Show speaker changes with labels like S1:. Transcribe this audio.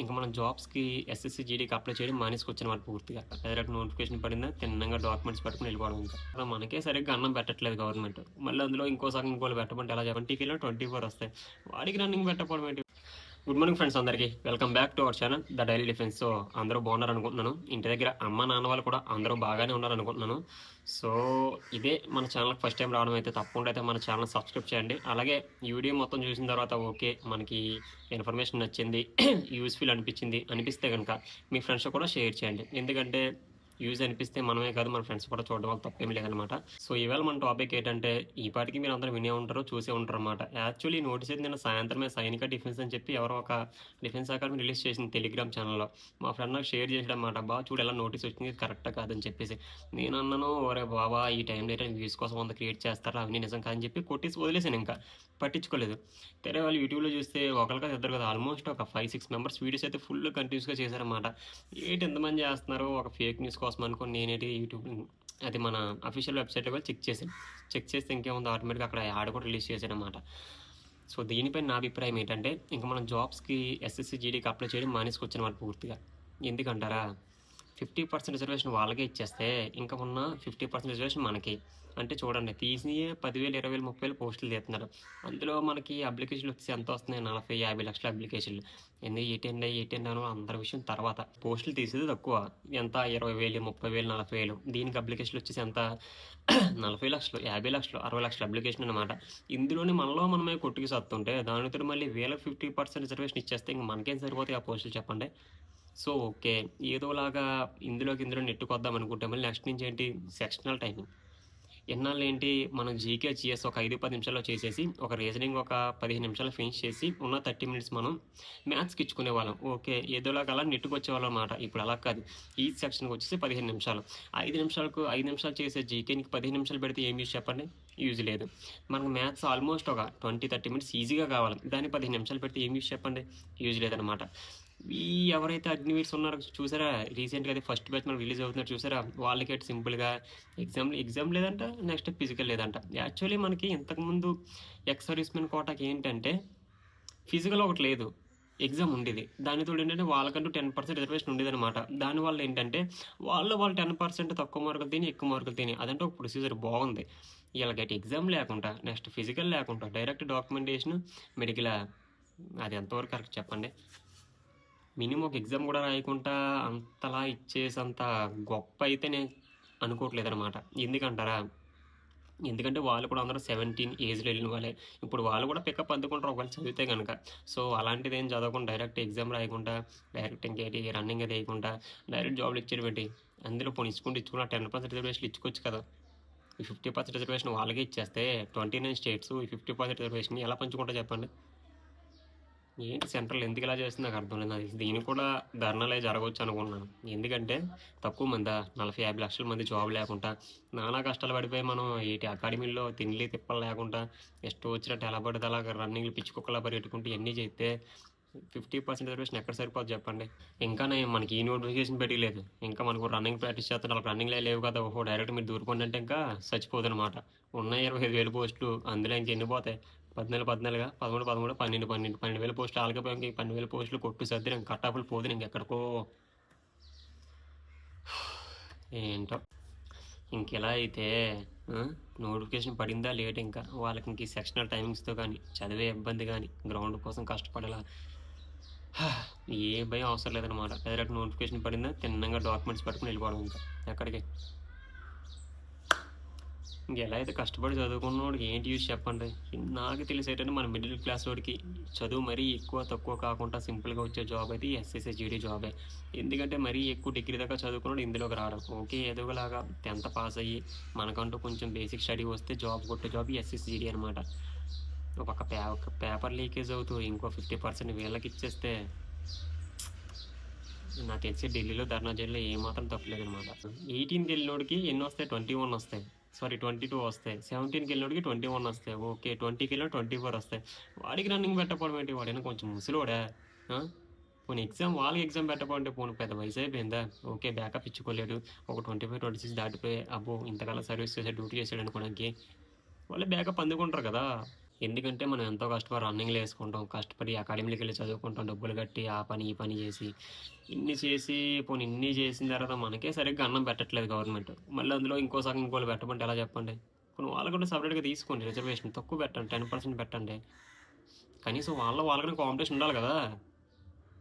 S1: ఇంక మనం జాబ్స్‌కి ఎస్ఎస్‌సి, జీడీకి అప్లై చేయడం మానేసుకొచ్చానమాట పూర్తిగా. డైరెక్ట్ నోటిఫికేషన్ పడిందా తిన్నంగా డాక్యుమెంట్స్ పట్టుకొని వెళ్ళిపోవడం ఇంకా. మనకే సరిగ్గా అన్నం పెట్టట్లేదు గవర్నమెంట్. మళ్ళీ అందులో ఇంకో సగం ఇంకోళ్ళు పెట్టమంటే ఎలా చెప్పండి? 20కెళ్ళో 24 వస్తాయి. వాడికి రన్నింగ్ పెట్టకపోవడం ఏంటి? గుడ్ మార్నింగ్ ఫ్రెండ్స్ అందరికీ. Welcome back to our channel the daily defence. So అందరూ బాగున్నారనుకుంటున్నాను. ఇంటి దగ్గర అమ్మ, నాన్న వాళ్ళు కూడా అందరూ బాగానే ఉన్నారనుకుంటున్నాను. సో ఇదే మన ఛానల్‌కి ఫస్ట్ టైం రావడం అయితే తప్పకుండా అయితే మన ఛానల్ సబ్స్క్రైబ్ చేయండి. అలాగే ఈ వీడియో మొత్తం చూసిన తర్వాత ఓకే మనకి ఇన్ఫర్మేషన్ నచ్చింది, యూజ్‌ఫుల్ అనిపిస్తే గనుక మీ ఫ్రెండ్స్‌తో కూడా షేర్ చేయండి. ఎందుకంటే యూజ్ అనిపిస్తే మనమే కాదు మన ఫ్రెండ్స్ కూడా చూడడం వల్ల తప్పేమీ లేదనమాట. సో ఈవేళ మన టాపిక్ ఏంటంటే ఈ పాటికి మీరు అందరూ వినే ఉంటారు, చూసే ఉంటారనమాట. యాక్చువల్లీ నోటీస్ అయితే నిన్న సాయంత్రమే సైనిక డిఫెన్స్ అని చెప్పి ఎవరో ఒక డిఫెన్స్ అకాడమీ రిలీజ్ చేసింది టెలిగ్రామ్ ఛానల్‌లో. మా ఫ్రెండ్ నాకు షేర్ చేసాడనమాట. "బా చూడు ఎలా నోటీస్ వచ్చింది, కరెక్టా కాదని చెప్పేసి." నేను అన్నాను, "ఒరేయ్ బాబా ఈ టైంలో ఏంటంటే వ్యూస్ కోసం వంద క్రియేట్ చేస్తారా అవన్నీ నిజం కాదని" చెప్పి కొట్టేసి వదిలేసాను ఇంకా. పట్టించుకోలేదు. తెరే వాళ్ళు యూట్యూబ్‌లో చూస్తే ఒకళ్ళు కాదు ఇద్దరు కాదు ఆల్మోస్ట్ ఒక 5, 6 మెంబర్స్ వీడియోస్ అయితే ఫుల్ కంటిన్యూస్‌గా చేశారనమాట. ఏంటి ఎంతమంది చేస్తున్నారు ఒక ఫేక్ న్యూస్ కోసం అనుకోని నేనేంటి యూట్యూబ్ అది మన అఫీషియల్ వెబ్సైట్‌లో కూడా చెక్ చేశాను. చెక్ చేస్తే ఇంకేముంది ఆటోమేటిక్‌గా అక్కడ యాడ్ కూడా రిలీజ్ చేశారనమాట. సో దీనిపై నా అభిప్రాయం ఏంటంటే ఇంక మనం జాబ్స్‌కి ఎస్ఎస్‌సి, జీడీకి అప్లై చేయడం మానేసుకొచ్చానమాట పూర్తిగా. ఎందుకంటారా? 50% రిజర్వేషన్ వాళ్ళకే ఇచ్చేస్తే ఇంకా ఉన్న 50% రిజర్వేషన్ మనకి. అంటే చూడండి తీసినయే 10,000, 20,000, 30,000 పోస్టులు తీస్తున్నారు. అందులో మనకి అప్లికేషన్‌లు వచ్చేసి ఎంత వస్తున్నాయి 40, 50 లక్షల అప్లికేషన్‌లు. ఏంది ఏటెండ్ అనో అందరి విషయం తర్వాత. పోస్టులు తీసేది తక్కువ. ఎంత 20,000, 30,000, 40,000 దీనికి అప్లికేషన్‌లు వచ్చేసి ఎంత 40 లక్షలు, 50 లక్షలు, 60 లక్షల అప్లికేషన్ అనమాట. ఇందులోని మనలో మనమే కొట్టుకు సత్తుంటే దానితో మళ్ళీ వీళ్ళకి 50% రిజర్వేషన్ ఇచ్చేస్తే ఇంక మనకేం సరిపోతాయి ఆ పోస్టులు చెప్పండి. So okay. ఏదోలాగా ఇందులో నెట్టుకొద్దాం అనుకుంటే మళ్ళీ నెక్స్ట్ నుంచి ఏంటి సెక్షనల్ టైమింగ్. ఇన్నాళ్ళేంటి మనం జీకే, జీఎస్ ఒక 5, 10 నిమిషాల్లో చేసేసి, ఒక రీజనింగ్ ఒక 15 నిమిషాల్లో ఫినిష్ చేసి, ఉన్న 30 మినిట్స్ మనం మ్యాథ్స్‌కి ఇచ్చుకునేవాళ్ళం. ఓకే. ఏదోలాగా అలా నెట్టుకొచ్చేవాళ్ళం మాట. ఇప్పుడు అలా కాదు. ఈచ్ సెక్షన్‌కి వచ్చేసి 15 నిమిషాలు. 5 నిమిషాలు చేసే జీకేకి 15 నిమిషాలు పెడితే ఏం యూజ్ చెప్పండి? యూజ్ లేదు. మనకు మ్యాథ్స్ ఆల్మోస్ట్ ఒక 20, 30 మినిట్స్ ఈజీగా కావాలి. దాన్ని 15 నిమిషాలు పెడితే ఏం యూజ్ చెప్పండి? యూజ్ లేదనమాట. ఈ ఎవరైతే అగ్నివీర్స్ ఉన్నారో చూసారా? రీసెంట్‌గా అది ఫస్ట్ బ్యాచ్ మనకు రిలీజ్ అవుతున్నారు చూసారా? వాళ్ళకేంటి సింపుల్‌గా ఎగ్జామ్ లేదంట. నెక్స్ట్ ఫిజికల్ లేదంట. యాక్చువల్లీ మనకి ఇంతకుముందు ఎక్స్ సర్వీస్‌మెన్ కోటాకి ఏంటంటే ఫిజికల్ ఒకటి లేదు. ఎగ్జామ్ ఉండేది. దానికి తోడు ఏంటంటే వాళ్ళకంటూ 10% రిజర్వేషన్ ఉండేదనమాట. దానివల్ల ఏంటంటే వాళ్ళు 10% తక్కువ మార్కులు తిని, ఎక్కువ మార్కులు తిని అదంటే ఒక ప్రొసీజర్ బాగుంది. ఈళ్ళకైతే ఎగ్జామ్ లేకుండా, నెక్స్ట్ ఫిజికల్ లేకుండా డైరెక్ట్ డాక్యుమెంటేషన్, మెడికలా అది ఎంతవరకు కరెక్ట్ చెప్పండి? మినిమమ్ ఒక ఎగ్జామ్ కూడా రాయకుండా అంతలా ఇచ్చేసంత గొప్ప అయితే నేను అనుకోవట్లేదనమాట. ఎందుకంటారా? ఎందుకంటే వాళ్ళు కూడా అందరూ 17 ఏజ్‌లో ఎళ్ళిన వాళ్ళే. ఇప్పుడు వాళ్ళు కూడా పికప్ అందుకుంటారు ఒకవేళ చదివితే గనక. సో, అలాంటిదేం చదవకుండా డైరెక్ట్ ఎగ్జామ్ రాయకుండా, డైరెక్ట్ ఇంకేటి రన్నింగ్ అది ఎయకుండా డైరెక్ట్ జాబ్‌లు ఇచ్చేయడం ఏంటి? అందులో పోనీ ఇచ్చుకున్న 10% రిజర్వేషన్‌లు ఇచ్చుకోవచ్చు కదా! ఈ 50% రిజర్వేషన్ వాళ్ళకే ఇచ్చేస్తే 29 స్టేట్స్ ఈ 50% రిజర్వేషన్‌ని ఎలా పంచుకుంటారో చెప్పండి? ఏంటి సెంట్రల్ ఎందుకిలా చేస్తుందో నాకు అర్థం లేదు. నాకు దీనికి కూడా ధర్నాలే జరగవచ్చు అనుకున్నాను. ఎందుకంటే తక్కువ మందా 40, 50 లక్షల మంది జాబ్ లేకుండా నానా కష్టాలు పడిపోయి మనం అకాడమీల్లో తిండ్లి తిప్పలు లేకుండా ఇష్టం వచ్చినట్టు ఎలా పడితే అలాగా రన్నింగ్‌లు పిచ్చి కుక్కలా పరిగెట్టుకుంటూ ఇయన్నీ చేస్తే 50% రిజర్వేషన్ ఎక్కడ సరిపోద్ది చెప్పండి? ఇంకా నయం మనకి ఈ నోటిఫికేషన్ పెట్టియలేదు. ఇంకా మనకు రన్నింగ్ ప్రాక్టీస్ చేస్తున్నారు. ఆళ్ళకి రన్నింగ్‌లే లేవు కదా! ఓహో! డైరెక్ట్ మీరు దూరిపోండి అంటే ఇంకా చచ్చిపోదనమాట. ఉన్న 25,000 పోస్టులు అందులో ఇంకెన్ని పోతాయి? 14, 14 13, 13, 12, 12,000 పోస్టులు ఆళ్ళకే పోయి ఇంక 12,000 పోస్టులు కొట్టు సర్దిన కట్ ఆఫ్‌లు పోదును ఇంకెక్కడికో. ఏంటో ఇంకిలా అయితే ఆ! నోటిఫికేషన్ పడిందా లేట్ ఇంకా. వాళ్ళకి ఇంక ఈ సెక్షనల్ టైమింగ్స్‌తో గాని, చదివే ఇబ్బంది గాని, గ్రౌండ్ కోసం కష్టపడేలా ఏ భయం అవసరం లేదనమాట. డైరెక్ట్ నోటిఫికేషన్ పడిందా తిన్నంగా డాక్యుమెంట్స్ పట్టుకొని వెళ్ళిపోవడం ఇంకా. ఎక్కడికి? ఇంకెలా అయితే కష్టపడి చదువుకున్నోడికి ఏంటి యూజ్ చెప్పండి? నాకు తెలిసేటంటే మన మిడిల్ క్లాస్ వాడికి చదువు మరీ ఎక్కువ, తక్కువ కాకుండా సింపుల్‌గా వచ్చే జాబ్ అయితే ఈ ఎస్ఎస్‌సి, జీడీ జాబే. ఎందుకంటే మరీ ఎక్కువ డిగ్రీ దాకా చదువుకున్నోడు ఇందులోకి రాడు. ఓకే. ఏదోలాగా 10థ్ పాస్ అయ్యి మనకంటూ కొంచెం బేసిక్ స్టడీ వస్తే జాబ్ కొట్టే జాబ్ ఈ ఎస్ఎస్‌సి, జీడీ అనమాట. ఒక పక్క పేపర్ లీకేజ్ అవుతూ ఇంకో 50% వీళ్ళకిచ్చేస్తే నాకు తెలిసి ఢిల్లీలో ధర్నా చేయడంలో ఏమాత్రం తప్పులేదనమాట. 18కెళ్ళినోడికి ఎన్నొస్తాయి? 21 వస్తాయి. సారీ 22 వస్తాయి. 17కెళ్ళినోడికి 21 వస్తాయి. ఓకే. 20కెళ్ళినోడికి 24 వస్తాయి. వాడికి రన్నింగ్ పెట్టకపోవడం ఏంటి? వాడేమైనా కొంచెం ముసలోడా? ఆ! పోనీ వాళ్ళకి ఎగ్జామ్ పెట్టకపోతే పోనీ పెద్ద వయసయిపోయిందా? ఓకే. బ్యాకప్ ఇచ్చుకోలేడు. ఒక 25, 26 దాటిపోయి అబ్బో! ఇంతకాలం సర్వీస్ చేసాడు, డ్యూటీ చేసాడు అనుకోడానికి వాళ్ళు బ్యాకప్ అందుకుంటారు కదా! ఎందుకంటే మనం ఎంతో కష్టపడి రన్నింగ్‌లో యేసుకుంటాం. కష్టపడి అకాడమీలకెళ్ళి చదువుకుంటాం. డబ్బులు కట్టి ఆ పని, ఈ పని జేసి, ఇన్ని చేసి పోనీ ఇన్ని చేసిన తర్వాత మనకే సరిగ్గా అన్నం పెట్టట్లేదు గవర్నమెంట్. మళ్ళీ అందులో ఇంకో సగం ఇంకోళ్ళు పెట్టమంటే ఎలా చెప్పండి? పోనీ వాళ్ళు కూడా సెపరేట్‌గా తీసుకోండి రిజర్వేషన్. తక్కువ పెట్టండి. 10% పెట్టండి. కనీసం వాళ్ళకి కాంపిటీషన్ ఉండాలి గదా!